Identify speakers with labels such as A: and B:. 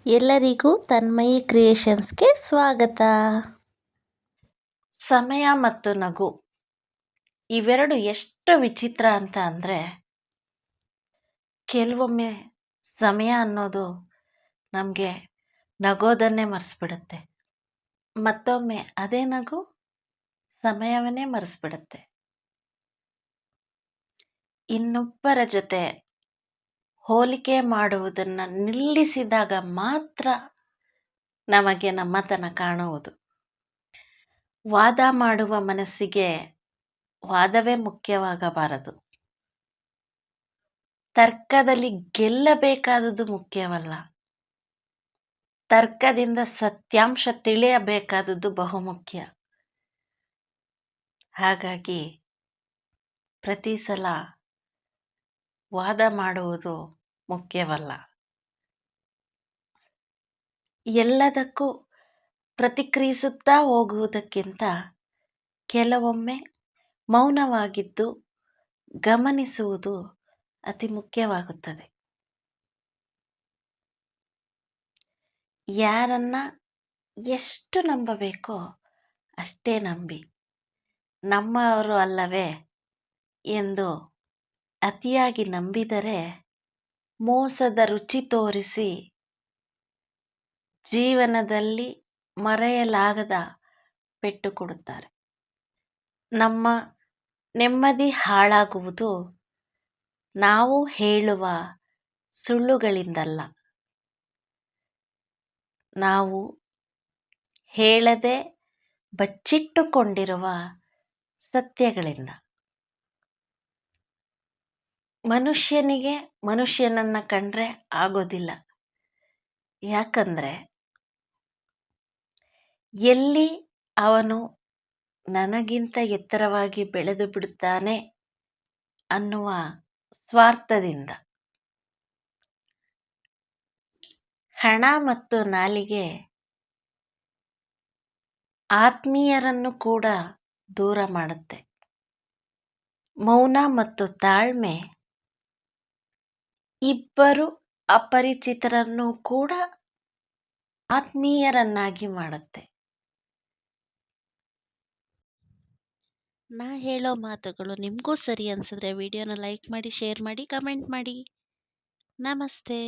A: ಎಲ್ಲರಿಗೂ ತನ್ಮಯಿ ಕ್ರಿಯೇಷನ್ಸ್ಗೆ ಸ್ವಾಗತ. ಸಮಯ ಮತ್ತು ನಗು ಇವೆರಡು ಎಷ್ಟು ವಿಚಿತ್ರ ಅಂತ ಅಂದರೆ, ಕೆಲವೊಮ್ಮೆ ಸಮಯ ಅನ್ನೋದು ನಮಗೆ ನಗೋದನ್ನೇ ಮರೆಸ್ಬಿಡುತ್ತೆ. ಮತ್ತೊಮ್ಮೆ ಅದೇ ನಗು ಸಮಯವನ್ನೇ ಮರೆಸ್ಬಿಡುತ್ತೆ. ಇನ್ನೊಬ್ಬರ ಜೊತೆ ಹೋಲಿಕೆ ಮಾಡುವುದನ್ನು ನಿಲ್ಲಿಸಿದಾಗ ಮಾತ್ರ ನಮಗೆ ನಮ್ಮತನ ಕಾಣುವುದು. ವಾದ ಮಾಡುವ ಮನಸ್ಸಿಗೆ ವಾದವೇ ಮುಖ್ಯವಾಗಬಾರದು. ತರ್ಕದಲ್ಲಿ ಗೆಲ್ಲಬೇಕಾದುದು ಮುಖ್ಯವಲ್ಲ, ತರ್ಕದಿಂದ ಸತ್ಯಾಂಶ ತಿಳಿಯಬೇಕಾದುದು ಬಹುಮುಖ್ಯ. ಹಾಗಾಗಿ ಪ್ರತಿ ಸಲ ವಾದ ಮಾಡುವುದು ಮುಖ್ಯವಲ್ಲ. ಎಲ್ಲದಕ್ಕೂ ಪ್ರತಿಕ್ರಿಯಿಸುತ್ತಾ ಹೋಗುವುದಕ್ಕಿಂತ ಕೆಲವೊಮ್ಮೆ ಮೌನವಾಗಿದ್ದು ಗಮನಿಸುವುದು ಅತಿ ಮುಖ್ಯವಾಗುತ್ತದೆ. ಯಾರನ್ನ ಎಷ್ಟು ನಂಬಬೇಕೋ ಅಷ್ಟೇ ನಂಬಿ, ನಮ್ಮವರು ಅಲ್ಲವೇ ಎಂದು ಅತಿಯಾಗಿ ನಂಬಿದರೆ ಮೋಸದ ರುಚಿ ತೋರಿಸಿ ಜೀವನದಲ್ಲಿ ಮರೆಯಲಾಗದ ಪೆಟ್ಟು ಕೊಡುತ್ತಾರೆ. ನಮ್ಮ ನೆಮ್ಮದಿ ಹಾಳಾಗುವುದು ನಾವು ಹೇಳುವ ಸುಳ್ಳುಗಳಿಂದಲ್ಲ, ನಾವು ಹೇಳದೆ ಬಚ್ಚಿಟ್ಟುಕೊಂಡಿರುವ ಸತ್ಯಗಳಿಂದ. ಮನುಷ್ಯನಿಗೆ ಮನುಷ್ಯನನ್ನ ಕಂಡ್ರೆ ಆಗೋದಿಲ್ಲ. ಯಾಕಂದ್ರೆ ಎಲ್ಲಿ ಅವನು ನನಗಿಂತ ಎತ್ತರವಾಗಿ ಬೆಳೆದು ಬಿಡುತ್ತಾನೆ ಅನ್ನುವ ಸ್ವಾರ್ಥದಿಂದ. ಹಣ ಮತ್ತು ನಾಲಿಗೆ ಆತ್ಮೀಯರನ್ನು ಕೂಡ ದೂರ ಮಾಡುತ್ತೆ. ಮೌನ ಮತ್ತು ತಾಳ್ಮೆ ಇಬ್ಬರು ಅಪರಿಚಿತರನ್ನು ಕೂಡ ಆತ್ಮೀಯರನ್ನಾಗಿ ಮಾಡುತ್ತೆ. ನಾ ಹೇಳೋ ಮಾತುಗಳು ನಿಮಗೂ ಸರಿ ಅನ್ಸಿದ್ರೆ ವಿಡಿಯೋನ ಲೈಕ್ ಮಾಡಿ, ಶೇರ್ ಮಾಡಿ, ಕಮೆಂಟ್ ಮಾಡಿ. ನಮಸ್ತೆ.